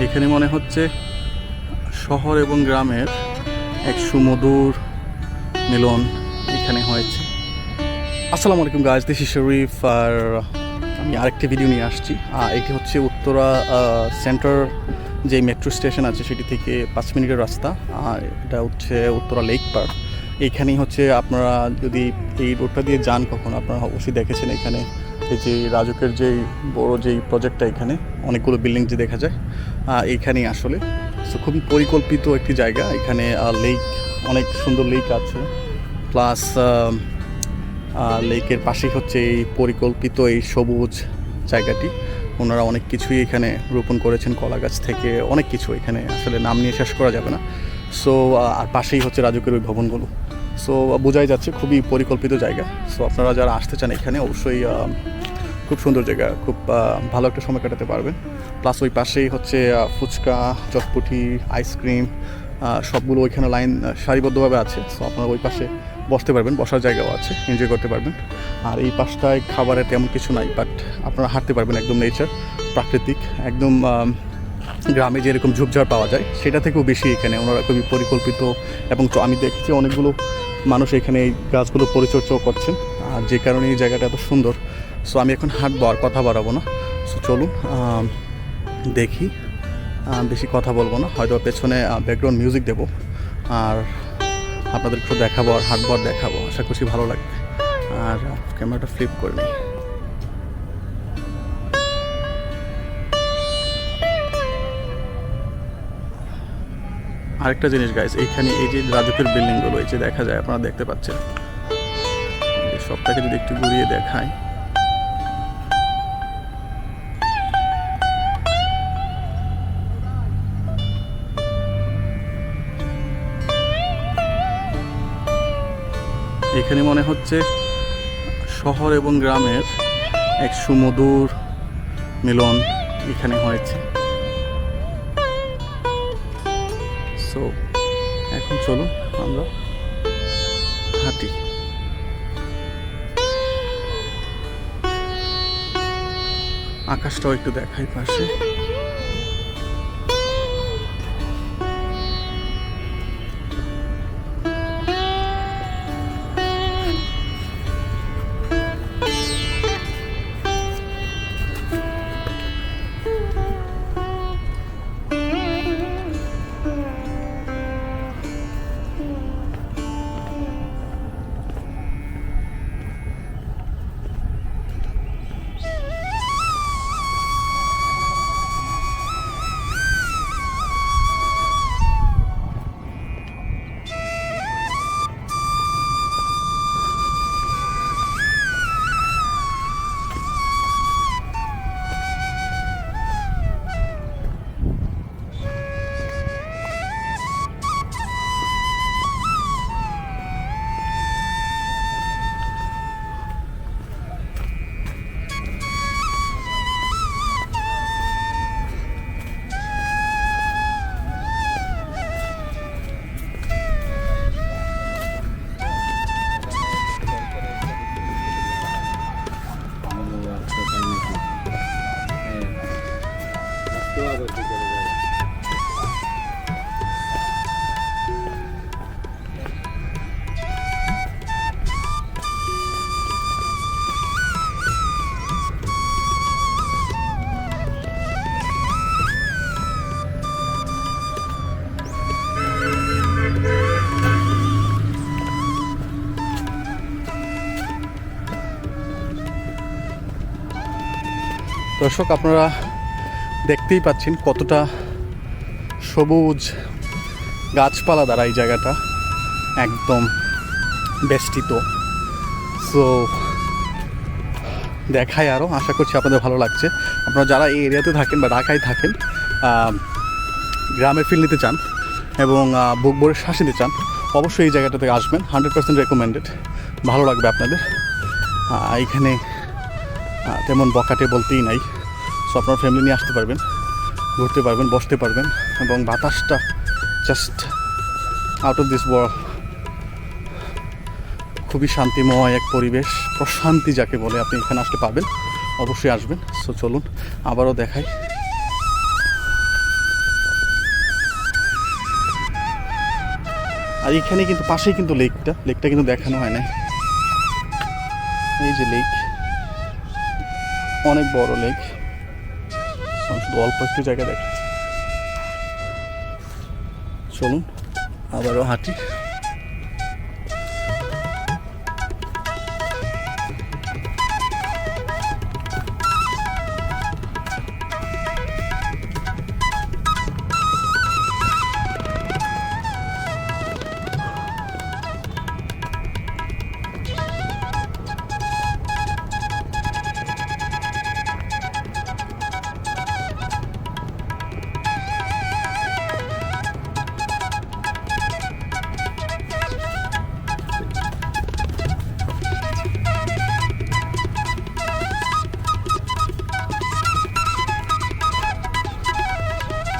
এখানে মনে হচ্ছে শহর এবং গ্রামের এক সুমধুর মিলন এখানে হয়েছে। আসসালামু আলাইকুম গাইজ, দিস ইজ শরীফ। আর আমি আরেকটি ভিডিও নিয়ে আসছি। এটি হচ্ছে উত্তরা সেন্টার যে মেট্রো স্টেশন আছে সেটি থেকে 5 মিনিটের রাস্তা। আর এটা হচ্ছে উত্তরা লেক পার্ক। এইখানেই হচ্ছে আপনারা যদি এই রোডটা দিয়ে যান কখনো, আপনারা অবশ্যই দেখেছেন এখানে এই যে রাজুকের যেই বড় যেই প্রজেক্টটা, এখানে অনেকগুলো বিল্ডিং যে দেখা যায় এইখানেই আসলে। সো খুবই পরিকল্পিত একটি জায়গা। এখানে লেক, অনেক সুন্দর লেক আছে, প্লাস লেকের পাশেই হচ্ছে এই পরিকল্পিত এই সবুজ জায়গাটি। ওনারা অনেক কিছুই এখানে রোপণ করেছেন, কলা গাছ থেকে অনেক কিছু, এখানে আসলে নাম নিয়ে শেষ করা যাবে না। সো আর পাশেই হচ্ছে রাজুকের ওই ভবনগুলো। সো বোঝাই যাচ্ছে খুবই পরিকল্পিত জায়গা। সো আপনারা যারা আসতে চান এখানে অবশ্যই খুব সুন্দর জায়গা, খুব ভালো একটা সময় কাটাতে পারবেন। প্লাস ওই পাশেই হচ্ছে ফুচকা, চটপটি, আইসক্রিম সবগুলো ওইখানে লাইন সারিবদ্ধভাবে আছে। সো আপনারা ওই পাশে বসতে পারবেন, বসার জায়গাও আছে, এনজয় করতে পারবেন। আর এই পাশটায় খাবারের তেমন কিছু নাই, বাট আপনারা হাঁটতে পারবেন একদম নেচার, প্রাকৃতিক, একদম গ্রামে যেরকম ঝোপঝাড় পাওয়া যায় সেটা থেকেও বেশি এখানে ওনারা খুবই পরিকল্পিত। এবং আমি দেখেছি অনেকগুলো মানুষ এখানে এই গাছগুলো পরিচর্যাও করছেন, আর যে কারণে এই জায়গাটা এত সুন্দর। সো আমি এখন হাঁটবো, আর কথা বাড়াবো না। সো চলুন দেখি, বেশি কথা বলবো না, হয়তো পেছনে ব্যাকগ্রাউন্ড মিউজিক দেবো আর আপনাদের একটু দেখাবো আর হাঁটবো আর দেখাবো। আশা করছি ভালো লাগবে। আর ক্যামেরাটা ফ্লিপ করে নিই। আরেকটা জিনিস গাইস, এইখানে এই যে রাজুকের বিল্ডিংগুলো এই যে দেখা যায়, আপনারা দেখতে পাচ্ছেন, সবটাকে যদি একটু ঘুরিয়ে দেখায়, এখানে মনে হচ্ছে শহর এবং গ্রামের এক সুমধুর মিলন এখানে হয়েছে। সো এখন চলুন আমরা হাঁটি। আকাশটাও একটু দেখাই পাশে। দর্শক, আপনারা দেখতেই পাচ্ছেন কতটা সবুজ গাছপালা দ্বারা এই জায়গাটা একদম বেষ্টিত। সো দেখায় আরও, আশা করছি আপনাদের ভালো লাগছে। আপনারা যারা এই এরিয়াতে থাকেন বা ঢাকায় থাকেন, গ্রামের ফিল নিতে চান এবং বুক ভরে শ্বাস নিতে চান, অবশ্যই এই জায়গাটাতে আসবেন। 100% রেকমেন্ডেড, ভালো লাগবে আপনাদের। এইখানে তেমন বকাটে বলতেই নাই। সো আপনার ফ্যামিলি নিয়ে আসতে পারবেন, ঘুরতে পারবেন, বসতে পারবেন, এবং বাতাসটা just out of this world. খুবই শান্তিময় এক পরিবেশ, প্রশান্তি যাকে বলে, আপনি এখানে আসতে পারবেন, অবশ্যই আসবেন। সো চলুন আবারও দেখাই। আর এখানে কিন্তু পাশেই কিন্তু লেকটা কিন্তু দেখানো হয় না। এই যে লেক, অনেক বড় লেক, শুধু অল্প একটু জায়গা দেখা। চলুন আবারও হাঁটি।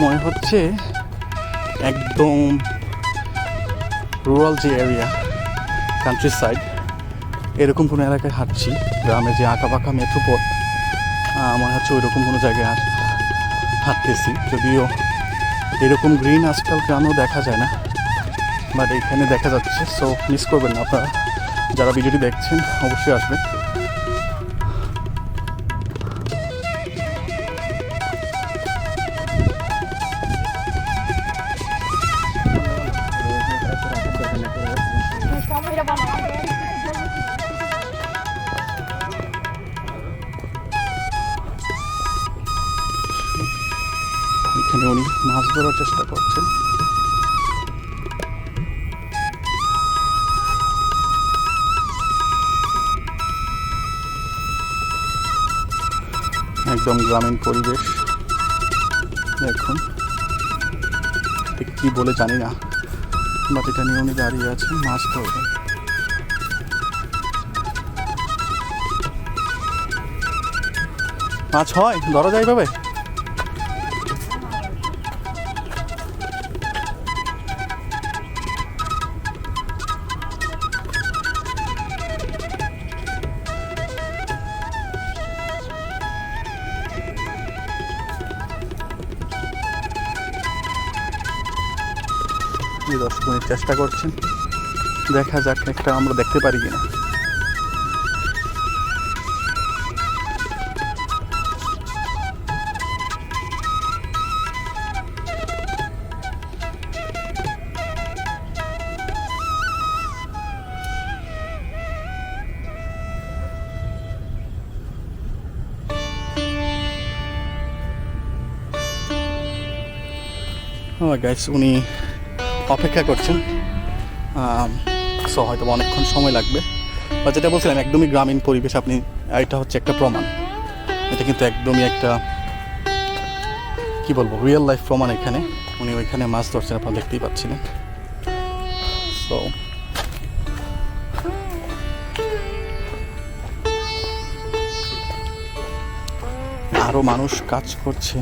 মনে হচ্ছে একদম রুরাল যে এরিয়া, কান্ট্রি সাইড, এরকম কোনো এলাকায় হাঁটছি। গ্রামে যে আঁকা বাঁকা মেঠোপথ, মনে হচ্ছে ওইরকম কোনো জায়গায় হাঁটতেছি। যদিও এরকম গ্রিন আজকাল গ্রামেও দেখা যায় না, বাট এইখানে দেখা যাচ্ছে। সো মিস করবেন না আপনারা, যারা ভিডিওটি দেখছেন অবশ্যই আসবেন। এখানে উনি মাছ ধরার চেষ্টা করছেন। একদম গ্রামীণ পরিবেশ। দেখুন, কি বলে জানি না, বাট এটা নিয়ে উনি দাঁড়িয়ে আছেন, মাছ ধরবেন। মাছ হয়, ধরা যায় ভাবে। দর্শক মিনিট চেষ্টা করছেন, দেখা যাক একটা আমরা দেখতে পারি কিনা। গাইস, উনি অপেক্ষা করছেন, সো হয়তো অনেকক্ষণ সময় লাগবে। বা যেটা বলছিলাম, একদমই গ্রামীণ পরিবেশ। আপনি, এটা হচ্ছে একটা প্রমাণ, এটা কিন্তু একদমই একটা কি বলবো, রিয়েল লাইফ প্রমাণ। এখানে উনি ওইখানে মাছ ধরছেন, আপনারা দেখতেই পাচ্ছিলেন। সো আরও মানুষ কাজ করছে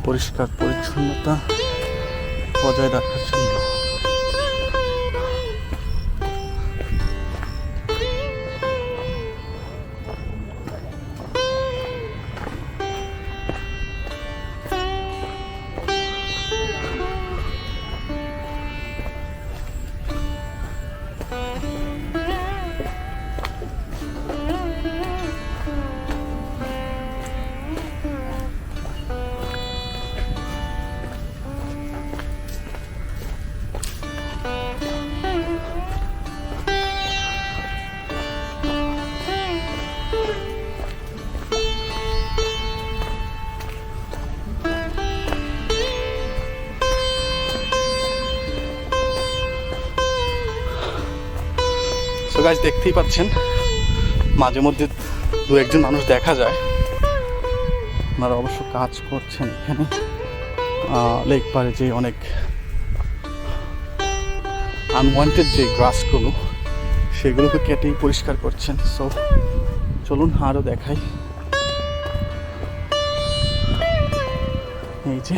পরিষ্কার পরিচ্ছন্নতা বজায় রাখার জন্য। তো গাছ দেখতেই পাচ্ছেন, মাঝে মধ্যে দু একজন মানুষ দেখা যায়, ওনারা অবশ্য কাজ করছেন এখানে। লেক পারে যে অনেক আনওয়ান্টেড যে গ্রাসগুলো, সেগুলোকে কেটেই পরিষ্কার করছেন। সো চলুন আরও দেখাই। এই যে